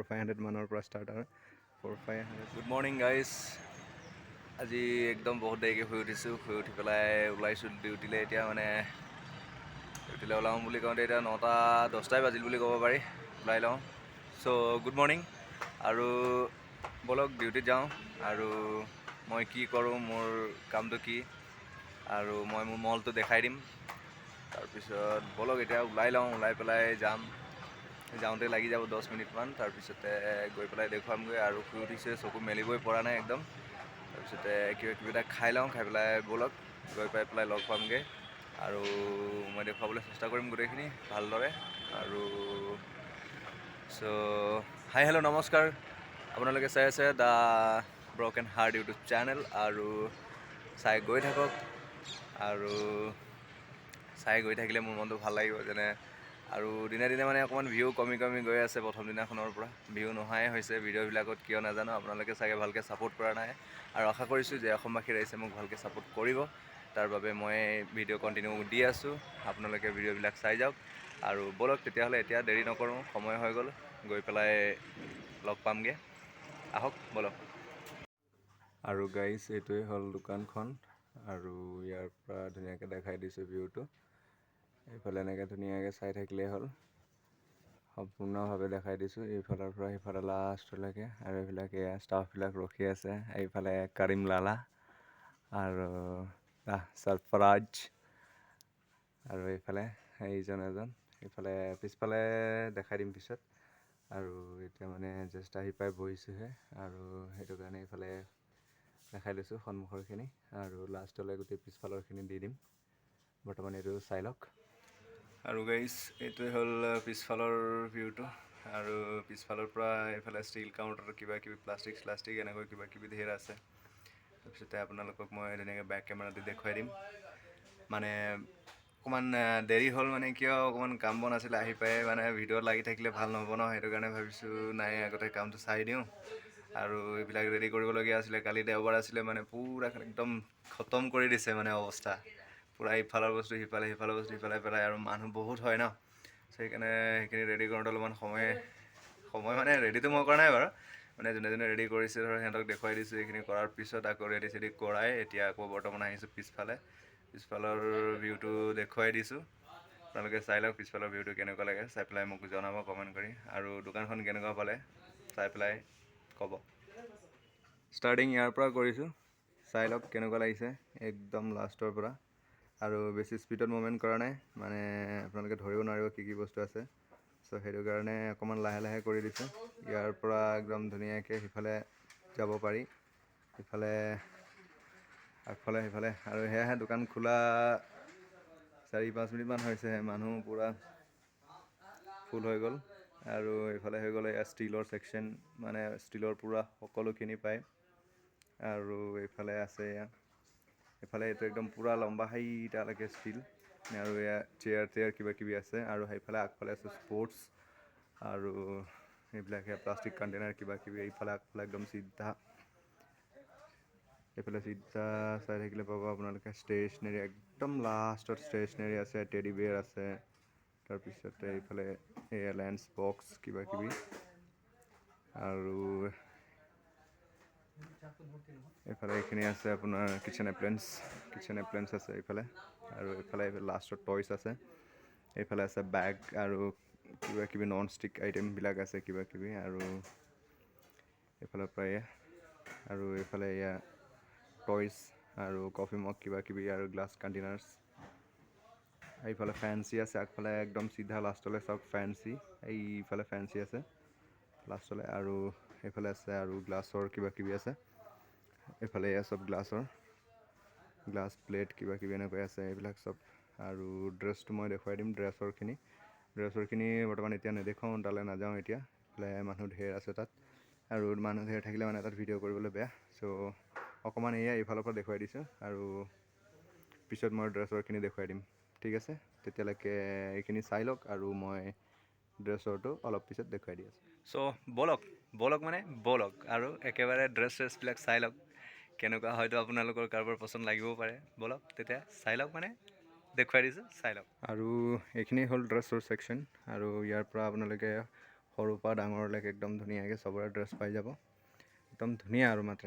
400-500 মানৰ পৰা ষ্টাৰ্ট হয় 400-500 গুড মৰ্ণিং গাইজ আজি একদম বহুত দেৰিকৈ শুই উঠি পেলাই ওলাইছোঁ ডিউটিলৈ এতিয়া মানে ডিউটিলৈ ওলাওঁ বুলি কওঁতে এতিয়া 9:10 বাজিল বুলি ক'ব পাৰি ওলাই লওঁ চ' গুড মৰ্ণিং আৰু ব'লক ডিউটিত যাওঁ আৰু মই কি কৰোঁ মোৰ কামটো কি আৰু মই মোৰ মলটো দেখাই দিম তাৰপিছত ব'লক এতিয়া ওলাই লওঁ ওলাই পেলাই যাওঁতে লাগি যাব 10 মিনিটমান তাৰপিছতে গৈ পেলাই দেখুৱামগৈ আৰু শুই উঠিছে চকু মেলিবই পৰা নাই একদম তাৰপিছতে কিবা এটা খাই লওঁ খাই পেলাই ব'লক গৈ পাই পেলাই লগ পামগৈ আৰু মই দেখুৱাবলৈ চেষ্টা কৰিম গোটেইখিনি ভালদৰে আৰু চ' হাই হেল্ল' নমস্কাৰ আপোনালোকে চাই আছে the broken heart YouTube channel আৰু চাই গৈ থাকক আৰু চাই গৈ থাকিলে মোৰ মনটো ভাল লাগিব যেনে আৰু দিনে দিনে মানে অকণমান ভিউ কমি গৈ আছে প্ৰথম দিনাখনৰ পৰা ভিউ নোহোৱাই হৈছে ভিডিঅ'বিলাকত কিয় নাজানো আপোনালোকে চাগে ভালকৈ ছাপোৰ্ট কৰা নাই আৰু আশা কৰিছোঁ যে অসমবাসী ৰাইজে মোক ভালকৈ ছাপোৰ্ট কৰিব তাৰ বাবে মই ভিডিঅ' কণ্টিনিউ দি আছোঁ আপোনালোকে ভিডিঅ'বিলাক চাই যাওক আৰু ব'লক তেতিয়াহ'লে এতিয়া দেৰি নকৰোঁ সময় হৈ গ'ল গৈ পেলাই লগ পামগৈ আহক ব'লক আৰু গাইজ এইটোৱে হ'ল দোকানখন আৰু ইয়াৰ পৰা ধুনীয়াকৈ দেখাই দিছোঁ ভিউটো এইফালে এনেকৈ ধুনীয়াকৈ চাই থাকিলেই হ'ল সম্পূৰ্ণভাৱে দেখাই দিছোঁ এইফালৰ পৰা সেইফালে লাষ্টলৈকে আৰু এইবিলাক এয়া ষ্টাফবিলাক ৰখি আছে এইফালে কৰিম লালা আৰু সৰফৰাজ আৰু এইফালে এইজন এজন এইফালে পিছফালে দেখাই দিম পিছত আৰু এতিয়া মানে জাষ্ট আহি পাই বহিছোঁহে আৰু সেইটো কাৰণে এইফালে দেখাই দিছোঁ সন্মুখৰখিনি আৰু লাষ্টলৈ গোটেই পিছফালৰখিনি দি দিম বৰ্তমান এইটো চাই লওক আৰু গাইজ এইটোৱে হ'ল পিছফালৰ ভিউটো আৰু পিছফালৰ পৰা এইফালে ষ্টীল কাউণ্টাৰ কিবা কিবি প্লাষ্টিক এনেকৈ কিবা কিবি ধেৰ আছে তাৰপিছতে আপোনালোকক মই ধুনীয়াকৈ বেক কেমেৰা দি দেখুৱাই দিম মানে অকণমান দেৰি হ'ল মানে কিয় অকণমান কাম বন আছিলে আহি পাই মানে ভিডিঅ'ত লাগি থাকিলে ভাল নহ'ব ন সেইটো কাৰণে ভাবিছোঁ নাই আগতে কামটো চাই দিওঁ আৰু এইবিলাক ৰেডি কৰিবলগীয়া আছিলে কালি দেওবাৰ আছিলে মানে পূৰা একদম খতম কৰি দিছে মানে অৱস্থা পূৰা ইফালৰ বস্তু সিফালৰ বস্তু সিফালে পেলাই আৰু মানুহ বহুত হয় ন সেইকাৰণে সেইখিনি ৰেডি কৰোঁতে অলপমান সময় মানে ৰেডিটো মই কৰা নাই বাৰু মানে যোনে যোনে ৰেডি কৰিছে ধৰক সিহঁতক দেখুৱাই দিছোঁ এইখিনি কৰাৰ পিছত আকৌ ৰেডি চেডি কৰাই এতিয়া আকৌ বৰ্তমান আহিছোঁ পিছফালৰ ভিউটো দেখুৱাই দিছোঁ আপোনালোকে চাই লওক পিছফালৰ ভিউটো কেনেকুৱা লাগে চাই পেলাই মোক জনাব কমেণ্ট কৰি আৰু দোকানখন কেনেকুৱা পালে চাই পেলাই ক'ব ষ্টাৰ্টিং ইয়াৰ পৰা কৰিছোঁ চাই লওক কেনেকুৱা লাগিছে একদম লাষ্টৰ পৰা আৰু বেছি স্পীডত মুভমেণ্ট কৰা নাই মানে আপোনালোকে ধৰিব নোৱাৰিব কি বস্তু আছে চ' সেইটো কাৰণে অকণমান লাহে লাহে কৰি দিছোঁ ইয়াৰ পৰা একদম ধুনীয়াকৈ সিফালে যাব পাৰি সিফালে আগফালে সিফালে আৰু সেয়াহে দোকান খোলা 4-5 মিনিটমান হৈছেহে মানুহ পূৰা ফুল হৈ গ'ল আৰু এইফালে হৈ গ'ল এয়া ষ্টীলৰ ছেকশ্যন মানে ষ্টীলৰ পূৰা সকলোখিনি পায় আৰু এইফালে আছে এয়া এইফালে এইটো একদম পূৰা লম্বা হাইটালৈকে ষ্টীল আৰু এয়া চেয়াৰ কিবা কিবি আছে আৰু সেইফালে আগফালে আছে স্পৰ্টছ আৰু এইবিলাক সেয়া প্লাষ্টিক কণ্টেইনাৰ কিবা কিবি এইফালে আগফালে একদম চিধা এইফালে চিধা চাই থাকিলে পাব আপোনালোকে ষ্টেচনাৰী একদম লাষ্টত ষ্টেচনাৰী আছে টেডি বিয়াৰ আছে তাৰপিছতে এইফালে এয়া লেন্স বক্স কিবা কিবি আৰু এইফালে এইখিনি আছে আপোনাৰ কিটচেন এপ্লেঞ্চ আছে এইফালে আৰু এইফালে লাষ্টত টয়ছ আছে এইফালে আছে বেগ আৰু কিবা কিবি নন ষ্টিক আইটেমবিলাক আছে কিবা কিবি আৰু এইফালৰ পৰা এয়া আৰু এইফালে এয়া টয়ছ আৰু কফি মগ কিবা কিবি আৰু গ্লাছ কণ্টেইনাৰ্ছ এইফালে ফেঞ্চি আছে আগফালে একদম চিধা লাষ্টলৈ চাওক ফেঞ্চি এইফালে ফেঞ্চি আছে লাষ্টলৈ আৰু এইফালে আছে আৰু গ্লাছৰ কিবা কিবি আছে এইফালে এয়া চব গ্লাছ প্লেট কিবা কিবি এনেকৈ আছে এইবিলাক চব আৰু ড্ৰেছটো মই দেখুৱাই দিম ড্ৰেছৰখিনি বৰ্তমান এতিয়া নেদেখাওঁ তালৈ নাযাওঁ এতিয়া এইফালে মানুহ ধেৰ আছে তাত আৰু মানুহ ধেৰ থাকিলে মানে তাত ভিডিঅ' কৰিবলৈ বেয়া চ' অকণমান এয়া এইফালৰ পৰা দেখুৱাই দিছোঁ আৰু পিছত মই ড্ৰেছৰখিনি দেখুৱাই দিম ঠিক আছে তেতিয়ালৈকে এইখিনি চাই লওক আৰু মই ড্ৰেছৰটো অলপ পিছত দেখুৱাই দি আছোঁ চ' ব'লক আৰু একেবাৰে ড্ৰেছবিলাক চাই লওক কেনেকুৱা হয়তো আপোনালোকৰ কাৰোবাৰ পচন্দ লাগিবও পাৰে ব'লক তেতিয়া চাই লওক মানে দেখুৱাই দিছোঁ চাই লওক আৰু এইখিনি হ'ল ড্ৰেছৰ ছেকশ্যন আৰু ইয়াৰ পৰা আপোনালোকে সৰুৰ পৰা ডাঙৰলৈকে একদম ধুনীয়াকৈ চবৰে ড্ৰেছ পাই যাব। একদম ধুনীয়া আৰু মাত্ৰ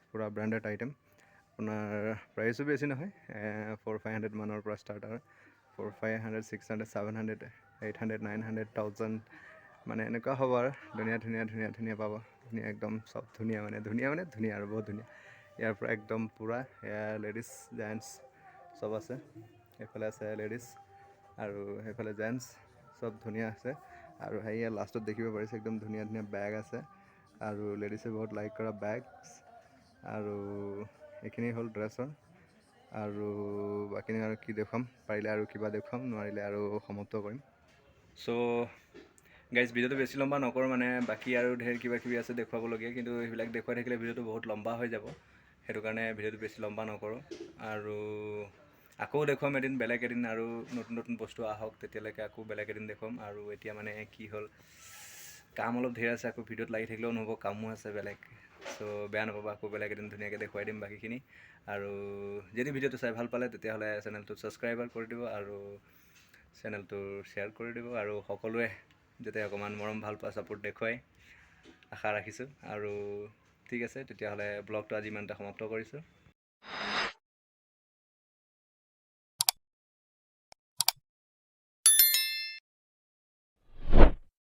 পূৰা ব্ৰেণ্ডেড আইটেম। আপোনাৰ প্ৰাইচো বেছি নহয়, 400-500 মানৰ পৰা ষ্টাৰ্ট হয়। 400-500, 600, 700, 800, 900, 1000 মানে এনেকুৱা হ'ব আৰু ধুনীয়া ধুনীয়া ধুনীয়া ধুনীয়া পাব। ধুনীয়া একদম চব ধুনীয়া মানে ধুনীয়া আৰু বহুত ধুনীয়া। ইয়াৰ পৰা একদম পূৰা এয়া লেডিজ জেণ্টছ চব আছে। সেইফালে আছে লেডিজ আৰু সেইফালে জেণ্টছ চব ধুনীয়া আছে। আৰু সেয়া লাষ্টত দেখিব পাৰিছে একদম ধুনীয়া ধুনীয়া বেগ আছে আৰু লেডিছে বহুত লাইক কৰা বেগছ। আৰু এইখিনি হ'ল ড্ৰেছৰ। আৰু বাকীখিনি আৰু কি দেখুৱাম, পাৰিলে আৰু কিবা দেখুৱাম, নোৱাৰিলে আৰু সমাপ্ত কৰিম। চ' গাইজ ভিডিঅ'টো বেছি লম্বা নকৰোঁ, মানে বাকী আৰু ঢেৰ কিবা কিবি আছে দেখুৱাবলগীয়া, কিন্তু সেইবিলাক দেখুৱাই থাকিলে ভিডিঅ'টো বহুত লম্বা হৈ যাব। সেইটো কাৰণে ভিডিঅ'টো বেছি লম্বা নকৰোঁ। আৰু আকৌ দেখুৱাম এদিন, বেলেগ এদিন আৰু নতুন নতুন বস্তু আহক, তেতিয়ালৈকে আকৌ বেলেগ এদিন দেখুৱাম। আৰু এতিয়া মানে কি হ'ল, কাম অলপ ধেৰ আছে, আকৌ ভিডিঅ'ত লাগি থাকিলেও নহ'ব, কামো আছে বেলেগ। চ' বেয়া নাপাবা, আকৌ বেলেগ এদিন ধুনীয়াকৈ দেখুৱাই দিম বাকীখিনি। আৰু যদি ভিডিঅ'টো চাই ভাল পালে তেতিয়াহ'লে চেনেলটো ছাবস্ক্ৰাইবাৰ কৰি দিব আৰু চেনেলটো শ্বেয়াৰ কৰি দিব। আৰু সকলোৱে যাতে অকণমান মৰম ভাল পোৱা ছাপোৰ্ট দেখুৱাই আশা ৰাখিছোঁ। আৰু ঠিক আছে, তেতিয়াহ'লে ব্লগটো আজি ইমানতে সমাপ্ত কৰিছোঁ।